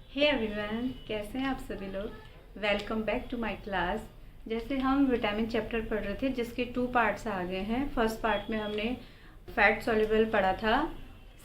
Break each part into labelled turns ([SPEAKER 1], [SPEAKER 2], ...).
[SPEAKER 1] Hey everyone, कैसे हैं आप सभी लोग। Welcome back to my class. जैसे हम विटामिन चैप्टर पढ़ रहे थे जिसके 2 पार्ट्स आ गए हैं। फर्स्ट पार्ट में हमने फैट सॉल्युबल पढ़ा था।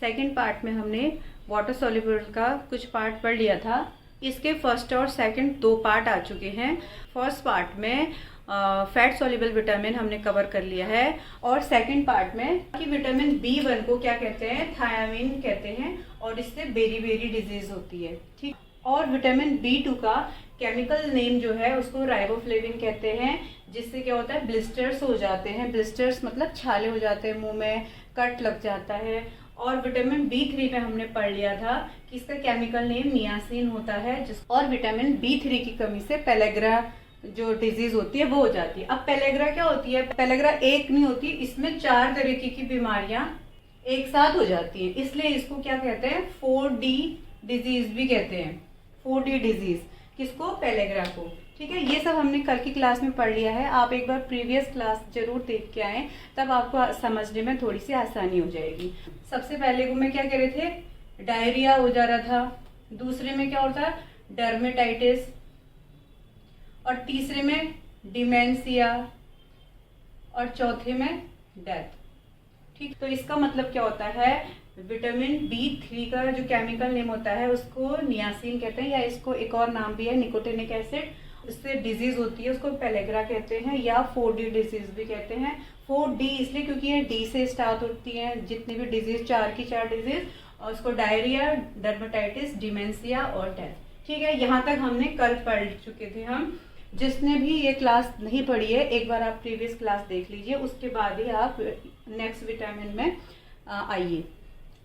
[SPEAKER 1] सेकंड पार्ट में हमने वाटर सॉल्युबल का कुछ पार्ट पढ़ लिया था। इसके फर्स्ट और सेकंड 2 पार्ट आ चुके हैं। फर्स्ट पार्ट में फैट सॉल्युबल विटामिन हमने कवर कर लिया है और सेकंड पार्ट में कि विटामिन B1 को क्या कहते हैं, थायामीन कहते हैं और इससे बेरी डिजीज होती है। ठीक। और विटामिन B2 का केमिकल नेम जो है उसको राइबोफ्लेविन कहते हैं, जिससे क्या होता है, ब्लिस्टर्स हो जाते हैं। ब्लिस्टर्स मतलब छाले हो जाते हैं, मुंह में कट लग जाता है। और विटामिन B3 में हमने पढ़ लिया था कि इसका केमिकल नेम नियासिन होता है। और विटामिन B3 की कमी से पेलेग्रा जो डिजीज होती है वो हो जाती है। अब पेलेग्रा क्या होती है? पेलेग्रा एक नहीं होती, इसमें 4 तरीके की बीमारियां एक साथ हो जाती हैं, इसलिए इसको क्या कहते हैं, 4D डिजीज भी कहते हैं। 4D डिजीज किसको? पेलेग्रा को। ठीक है, ये सब हमने कल की क्लास में पढ़ लिया है। आप एक बार प्रीवियस क्लास जरूर देख के आए, तब आपको समझने में थोड़ी सी आसानी हो जाएगी। सबसे पहले को मैं क्या कह रहे थे, डायरिया हो जा रहा था। दूसरे में क्या होता है, डर्मेटाइटिस। और तीसरे में डिमेंशिया और चौथे में डेथ। ठीक, तो इसका मतलब क्या होता है, विटामिन B3 का जो केमिकल नेम होता है उसको नियासिन कहते हैं, या इसको एक और नाम भी है निकोटिनिक एसिड। इससे डिजीज होती है उसको पेलेग्रा कहते हैं या 4D डिजीज भी कहते हैं। 4D इसलिए क्योंकि ये D से स्टार्ट होती है जितनी भी डिजीज, 4 की 4 डिजीज, और उसको डायरिया, डर्मेटाइटिस, डिमेंशिया और डेथ। ठीक है, यहाँ तक हमने कल पढ़ चुके थे हम। जिसने भी ये क्लास नहीं पढ़ी है, एक बार आप प्रीवियस क्लास देख लीजिए, उसके बाद ही आप नेक्स्ट विटामिन में आइए।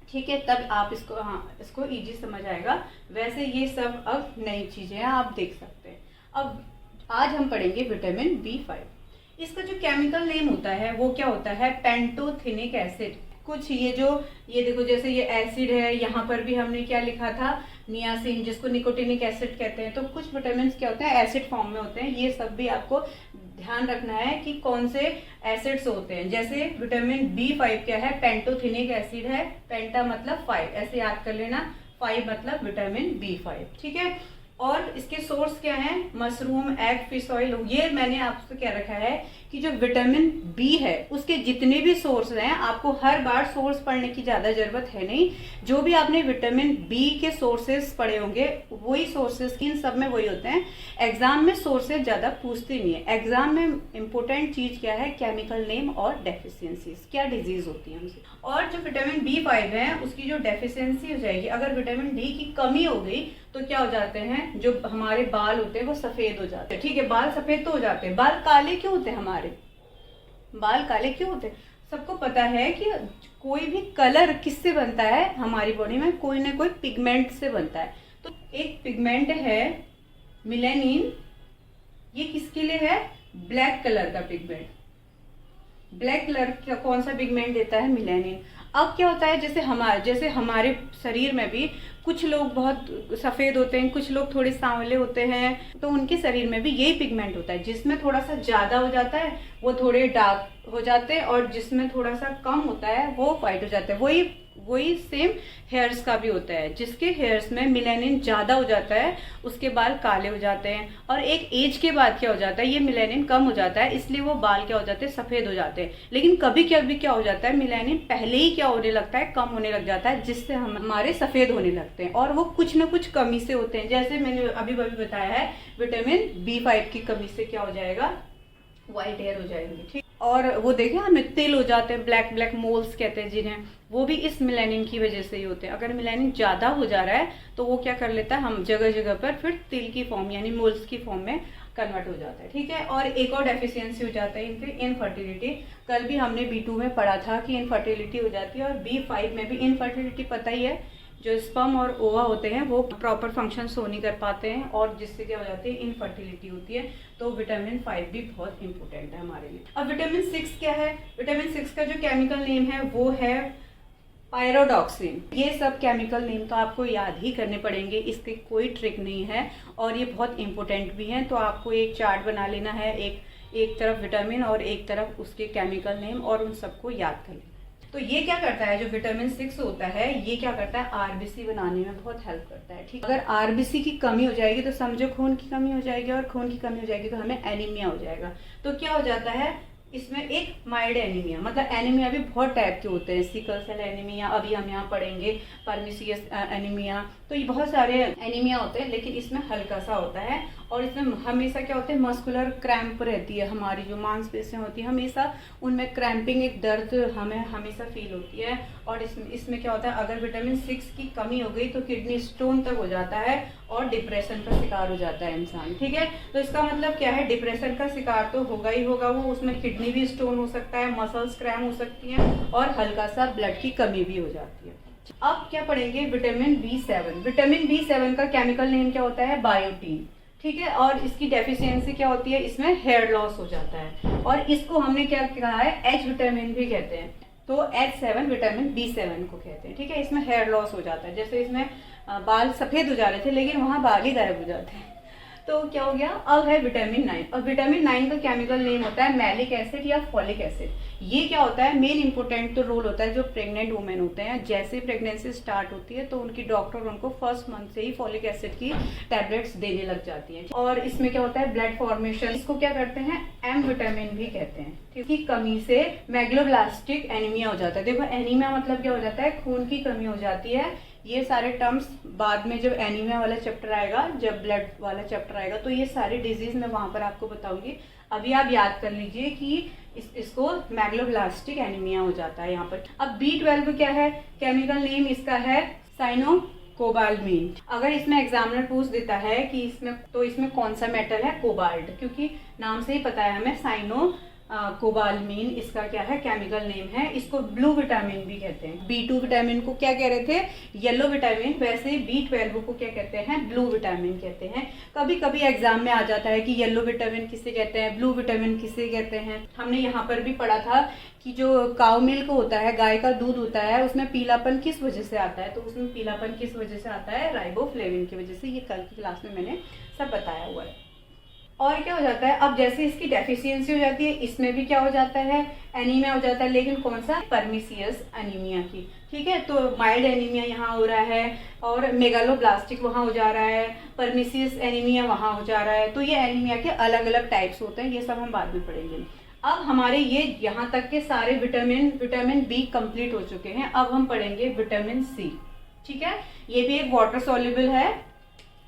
[SPEAKER 1] ठीक है, तब आप इसको इजी समझ आएगा। वैसे ये सब अब नई चीजें हैं, आप देख सकते हैं। अब आज हम पढ़ेंगे विटामिन B5। इसका जो केमिकल नेम होता है वो क्या होता है, पेंटोथेनिक एसिड। कुछ ये देखो, जैसे ये एसिड है, यहाँ पर भी हमने क्या लिखा था, नियासिन, जिसको निकोटिनिक एसिड कहते हैं। तो कुछ विटामिन क्या होते हैं, एसिड फॉर्म में होते हैं। ये सब भी आपको ध्यान रखना है कि कौन से एसिड्स होते हैं। जैसे विटामिन B5 क्या है, पेंटोथेनिक एसिड है। पेंटा मतलब 5, ऐसे याद कर लेना। 5 मतलब विटामिन B5। ठीक है, और इसके सोर्स क्या है, मशरूम, एग, फिश ऑयल। ये मैंने आपसे क्या रखा है कि जो विटामिन B है उसके जितने भी सोर्स हैं, आपको हर बार सोर्स पढ़ने की ज्यादा जरूरत है नहीं। जो भी आपने विटामिन B के सोर्सेस पढ़े होंगे वही सोर्सेस, इन सब में वही होते हैं। एग्जाम में सोर्सेस ज्यादा पूछते नहीं है। एग्जाम में इंपॉर्टेंट चीज क्या है, केमिकल नेम और डेफिशिएंसीज, क्या डिजीज होती है उनसे। और जो विटामिन B5 है उसकी जो डेफिशिएंसी हो जाएगी, अगर विटामिन D की कमी हो गई तो क्या हो जाते हैं, जो हमारे बाल होते हैं वो सफेद हो जाते हैं। ठीक है, बाल सफेद तो हो जाते हैं। बाल काले क्यों होते हैं, हमारे बाल काले क्यों होते हैं? सबको पता है कि कोई भी कलर किससे बनता है, हमारी बॉडी में कोई ना कोई पिगमेंट से बनता है। तो एक पिगमेंट है मिलेनिन, ये किसके लिए है, ब्लैक कलर का पिगमेंट। ब्लैक कलर का कौन सा पिगमेंट देता है, मिलेनिन। अब क्या होता है, जैसे हमारे शरीर में भी कुछ लोग बहुत सफेद होते हैं, कुछ लोग थोड़े सांवले होते हैं, तो उनके शरीर में भी यही पिगमेंट होता है। जिसमें थोड़ा सा ज्यादा हो जाता है वो थोड़े डार्क हो जाते हैं, और जिसमें थोड़ा सा कम होता है वो व्हाइट हो जाता है। वही सेम हेयर्स का भी होता है। जिसके हेयर्स में मिलेनिन ज्यादा हो जाता है उसके बाल काले हो जाते हैं, और एक एज के बाद क्या हो जाता है, ये मिलेनिन कम हो जाता है, इसलिए वो बाल क्या हो जाते हैं, सफेद हो जाते हैं। लेकिन कभी कभी क्या हो जाता है, मिलेनिन पहले ही क्या होने लगता है, कम होने लग जाता है, जिससे हमारे सफेद होने लगते हैं। और वो कुछ ना कुछ कमी से होते हैं। जैसे मैंने अभी बताया है, विटामिन B5 की कमी से क्या हो जाएगा, व्हाइट हेयर हो जाएंगे। ठीक, और वो देखें हमें तिल हो जाते हैं, ब्लैक मोल्स कहते हैं जिन्हें, वो भी इस मिलेनिन की वजह से ही होते हैं। अगर मिलेनिन ज्यादा हो जा रहा है तो वो क्या कर लेता है, हम जगह जगह पर फिर तिल की फॉर्म यानी मोल्स की फॉर्म में कन्वर्ट हो जाता है। ठीक है, और एक और डेफिशिएंसी हो जाता है इनके, इनफर्टिलिटी। कल भी हमने B2 में पढ़ा था कि इनफर्टिलिटी हो जाती है, और B5 में भी इनफर्टिलिटी, पता ही है, जो स्पर्म और ओवा होते हैं वो प्रॉपर फंक्शन शो नहीं कर पाते हैं, और जिससे क्या हो जाती है, इनफर्टिलिटी होती है। तो विटामिन 5 भी बहुत इंपॉर्टेंट है हमारे लिए। अब विटामिन 6 क्या है, विटामिन 6 का जो केमिकल नेम है वो है पायरोडॉक्सिन। ये सब केमिकल नेम तो आपको याद ही करने पड़ेंगे, इसकी कोई ट्रिक नहीं है, और ये बहुत इंपॉर्टेंट भी हैं। तो आपको एक चार्ट बना लेना है, एक तरफ विटामिन और एक तरफ उसके केमिकल नेम, और उन सबको याद कर लेना। तो ये क्या करता है, जो विटामिन 6 होता है ये क्या करता है, आरबीसी बनाने में बहुत हेल्प करता है। ठीक, अगर आरबीसी की कमी हो जाएगी तो समझो खून की कमी हो जाएगी, और खून की कमी हो जाएगी तो हमें एनीमिया हो जाएगा। तो क्या हो जाता है इसमें, एक माइल्ड एनीमिया, मतलब एनीमिया भी बहुत टाइप के होते हैं, सिकल सेल एनीमिया, अभी हम यहाँ पढ़ेंगे परमिसियस एनीमिया, तो ये बहुत सारे एनीमिया होते हैं, लेकिन इसमें हल्का सा होता है। और इसमें हमेशा क्या होता है, मस्कुलर क्रैम्प रहती है, हमारी जो मांसपेशियाँ होती है हमेशा उनमें क्रैम्पिंग, एक दर्द हमें हमेशा फील होती है। और इसमें क्या होता है, अगर विटामिन 6 की कमी हो गई तो किडनी स्टोन तक हो जाता है और डिप्रेशन का शिकार हो जाता है इंसान। ठीक है, तो इसका मतलब क्या है, डिप्रेशन का शिकार तो होगा ही होगा वो, उसमें किडनी भी स्टोन हो सकता है, मसल्स क्रैम हो सकती हैं, और हल्का सा ब्लड की कमी भी हो जाती है। अब क्या पढ़ेंगे, विटामिन B7। विटामिन B7 का केमिकल नेम क्या होता है, बायोटीन। ठीक है, और इसकी डेफिशिएंसी क्या होती है, इसमें हेयर लॉस हो जाता है, और इसको हमने क्या कहा है, H विटामिन भी कहते हैं। तो H7 विटामिन B7 को कहते हैं। ठीक है, इसमें हेयर लॉस हो जाता है, जैसे इसमें बाल सफेद हो जा रहे थे लेकिन वहाँ बाल ही गायब हो जाते हैं। तो क्या हो गया, अब है विटामिन 9। और विटामिन 9 का केमिकल नेम होता है मैलिक एसिड या फॉलिक एसिड। ये क्या होता है, मेन इंपोर्टेंट तो रोल होता है जो प्रेग्नेंट वुमेन होते हैं, जैसे प्रेगनेंसी स्टार्ट होती है तो उनकी डॉक्टर उनको फर्स्ट मंथ से ही फॉलिक एसिड की टैबलेट्स देने लग जाती हैं। और इसमें क्या होता है, ब्लड फॉर्मेशन, इसको क्या करते हैं, एम विटामिन भी कहते हैं। इसकी कमी से मैग्लोब्लास्टिक एनीमिया हो जाता है। देखो एनीमिया मतलब क्या हो जाता है, खून की कमी हो जाती है। ये सारे टर्म्स बाद में जब एनीमिया वाला चैप्टर आएगा, जब ब्लड वाला चैप्टर आएगा, तो ये सारी डिजीज मैं वहां पर आपको बताऊंगी। अभी आप याद कर लीजिए कि इसको मैग्लोब्लास्टिक एनीमिया हो जाता है यहाँ पर। अब B12 क्या है, केमिकल नेम इसका है साइनोकोबाल्मिन। अगर इसमें एग्जामिनर पूछ देता है कि इसमें कौन सा मेटल है, कोबाल्ट, क्योंकि नाम से ही पता है हमें, कोबाल्मिन इसका क्या है, केमिकल नेम है। इसको ब्लू विटामिन भी कहते हैं। B2 विटामिन को क्या कह रहे थे, येलो विटामिन, वैसे B12 को क्या कहते हैं, ब्लू विटामिन कहते हैं। कभी कभी एग्जाम में आ जाता है कि येलो विटामिन किसे कहते हैं, ब्लू विटामिन किसे कहते हैं। हमने यहाँ पर भी पढ़ा था कि जो काउ मिल्क होता है, गाय का दूध होता है, उसमें पीलापन किस वजह से आता है, तो उसमें पीलापन किस वजह से आता है, राइबोफ्लेविन की वजह से। ये कल की क्लास में मैंने सब बताया हुआ है। और क्या हो जाता है, अब जैसे इसकी डेफिशिएंसी हो जाती है, इसमें भी क्या हो जाता है, एनीमिया हो जाता है, लेकिन कौन सा, परमिसियस एनीमिया की। ठीक है, तो माइल्ड एनीमिया यहाँ हो रहा है, और मेगालोब्लास्टिक वहाँ हो जा रहा है, परमिसियस एनीमिया वहाँ हो जा रहा है। तो ये एनीमिया के अलग अलग टाइप्स होते हैं, ये सब हम बाद में पढ़ेंगे। अब हमारे ये यहाँ तक के सारे विटामिन B कंप्लीट हो चुके हैं। अब हम पढ़ेंगे विटामिन C। ठीक है, ये भी एक वाटर सॉल्युबल है।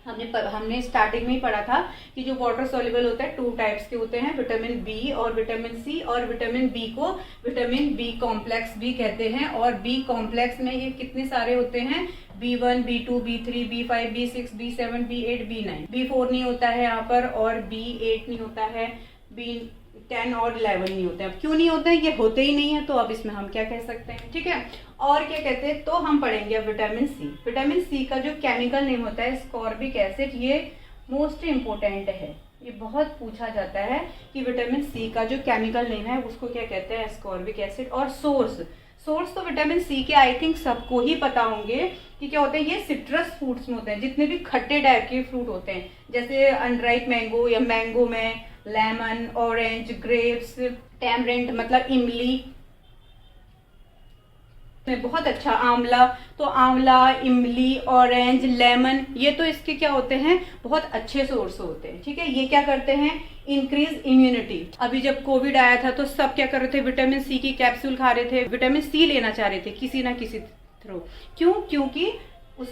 [SPEAKER 1] हमने स्टार्टिंग में ही पढ़ा था कि जो वाटर सॉल्युबल होता है 2 टाइप्स के होते हैं, विटामिन B और विटामिन C। और विटामिन B को विटामिन B कॉम्प्लेक्स भी कहते हैं। और B कॉम्प्लेक्स में ये कितने सारे होते हैं, B1, B2, B3, B5, B6, B7, B8, B9। B4 नहीं होता है यहाँ पर, और B8 नहीं होता है, B10 और 11 नहीं होते हैं। अब क्यों नहीं होते हैं, ये होते ही नहीं है, तो अब इसमें हम क्या कह सकते हैं। ठीक है, और क्या कहते हैं, तो हम पढ़ेंगे अब विटामिन C। विटामिन C का जो केमिकल नेम होता है स्कॉर्बिक एसिड, ये मोस्ट इम्पोर्टेंट है, ये बहुत पूछा जाता है कि विटामिन C का जो केमिकल नेम है उसको क्या कहते हैं, स्कॉर्बिक एसिड। और सोर्स तो विटामिन C के आई थिंक सबको ही पता होंगे कि क्या होते हैं, ये सिट्रस फ्रूट्स में होते हैं, जितने भी खट्टे टाइप के फ्रूट होते हैं, जैसे अनराइप मैंगो या मैंगो में लेमन, ऑरेंज, ग्रेप्स, टैमरिंड मतलब इमली में बहुत अच्छा, आंवला, तो आंवला, इमली, ऑरेंज, लेमन, ये तो इसके क्या होते हैं, बहुत अच्छे सोर्स होते हैं। ठीक है, ये क्या करते हैं, इंक्रीज इम्यूनिटी। अभी जब कोविड आया था तो सब क्या कर रहे थे, विटामिन C की कैप्सूल खा रहे थे, विटामिन C लेना चाह रहे थे किसी ना किसी थ्रू। क्यों, क्योंकि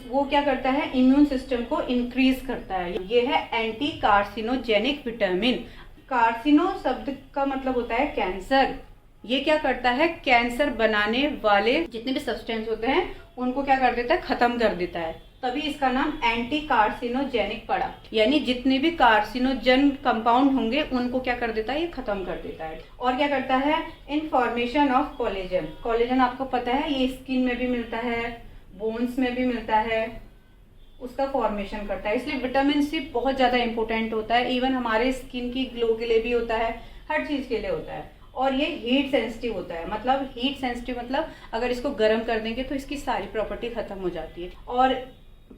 [SPEAKER 1] वो क्या करता है, इम्यून सिस्टम को इंक्रीज करता है। ये है एंटी कार्सिनोजेनिक विटामिन। कार्सिनो शब्द का मतलब होता है कैंसर। ये क्या करता है, कैंसर बनाने वाले जितने भी सब्सटेंस होते हैं उनको क्या कर देता है, खत्म कर देता है। तभी इसका नाम एंटी कार्सिनोजेनिक पड़ा, यानी जितने भी कार्सिनोजन कंपाउंड होंगे उनको क्या कर देता है, ये खत्म कर देता है। और क्या करता है, in formation of collagen. Collagen आपको पता है ये स्किन में भी मिलता है, बोन्स में भी मिलता है, उसका फॉर्मेशन करता है। इसलिए विटामिन C बहुत ज्यादा इंपॉर्टेंट होता है। इवन हमारे स्किन की ग्लो के लिए भी होता है, हर चीज के लिए होता है। और ये हीट सेंसिटिव होता है, मतलब हीट सेंसिटिव मतलब अगर इसको गर्म कर देंगे तो इसकी सारी प्रॉपर्टी खत्म हो जाती है। और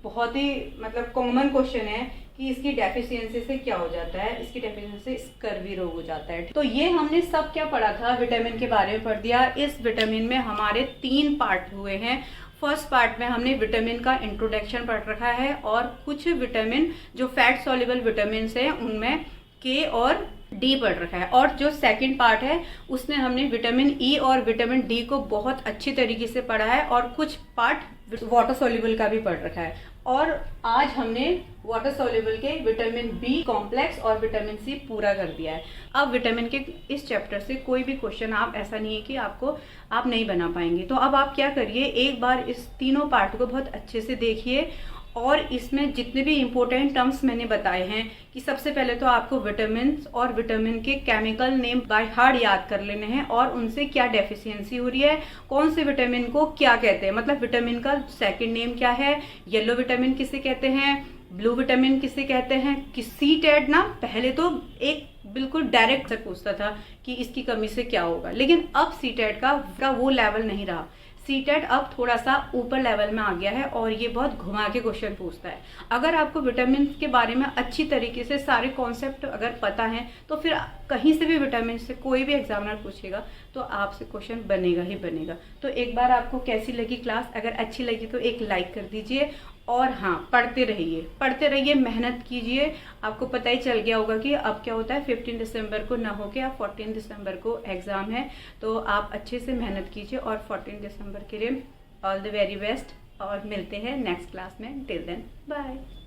[SPEAKER 1] बहुत ही मतलब कॉमन क्वेश्चन है कि कि इसकी डेफिशिएंसी से क्या हो जाता है, इसकी डेफिशिएंसी से स्कर्वी रोग हो जाता है। तो ये हमने सब क्या पढ़ा था, विटामिन के बारे में पढ़ दिया। इस विटामिन में हमारे 3 पार्ट हुए हैं। फर्स्ट पार्ट में हमने विटामिन का इंट्रोडक्शन पढ़ रखा है और कुछ विटामिन जो फैट सॉल्युबल विटामिन है उनमें के और डी पढ़ रखा है। और जो सेकंड पार्ट है उसमें हमने विटामिन ई और विटामिन डी को बहुत अच्छी तरीके से पढ़ा है और कुछ पार्ट वाटर सॉल्युबल का भी पढ़ रखा है। और आज हमने वाटर सॉल्युबल के विटामिन बी कॉम्प्लेक्स और विटामिन सी पूरा कर दिया है। अब विटामिन के इस चैप्टर से कोई भी क्वेश्चन आप ऐसा नहीं है कि आप नहीं बना पाएंगे। तो अब आप क्या करिए, एक बार इस तीनों पार्ट को बहुत अच्छे से देखिए और इसमें जितने भी इम्पोर्टेंट टर्म्स मैंने बताए हैं कि सबसे पहले तो आपको विटामिन और विटामिन के केमिकल नेम बाय हार्ट याद कर लेने हैं और उनसे क्या डेफिशिएंसी हो रही है, कौन से विटामिन को क्या कहते हैं, मतलब विटामिन का सेकंड नेम क्या है, येलो विटामिन किसे कहते हैं, ब्लू विटामिन किसे कहते हैं। कि सीटेड ना पहले तो एक बिल्कुल डायरेक्ट से पूछता था कि इसकी कमी से क्या होगा, लेकिन अब सीटेड का वो लेवल नहीं रहा। सीटेड अब थोड़ा सा ऊपर लेवल में आ गया है और ये बहुत घुमा के क्वेश्चन पूछता है। अगर आपको विटामिन के बारे में अच्छी तरीके से सारे कॉन्सेप्ट अगर पता है तो फिर कहीं से भी विटामिन से कोई भी एग्जामिनर पूछेगा तो आपसे क्वेश्चन बनेगा ही बनेगा। तो एक बार आपको कैसी लगी क्लास, अगर अच्छी लगी तो एक लाइक कर दीजिए और हाँ पढ़ते रहिए, मेहनत कीजिए। आपको पता ही चल गया होगा कि अब क्या होता है, 15 दिसंबर को ना होके अब 14 दिसंबर को एग्ज़ाम है। तो आप अच्छे से मेहनत कीजिए और 14 दिसंबर के लिए ऑल द वेरी बेस्ट और मिलते हैं नेक्स्ट क्लास में। Till then bye.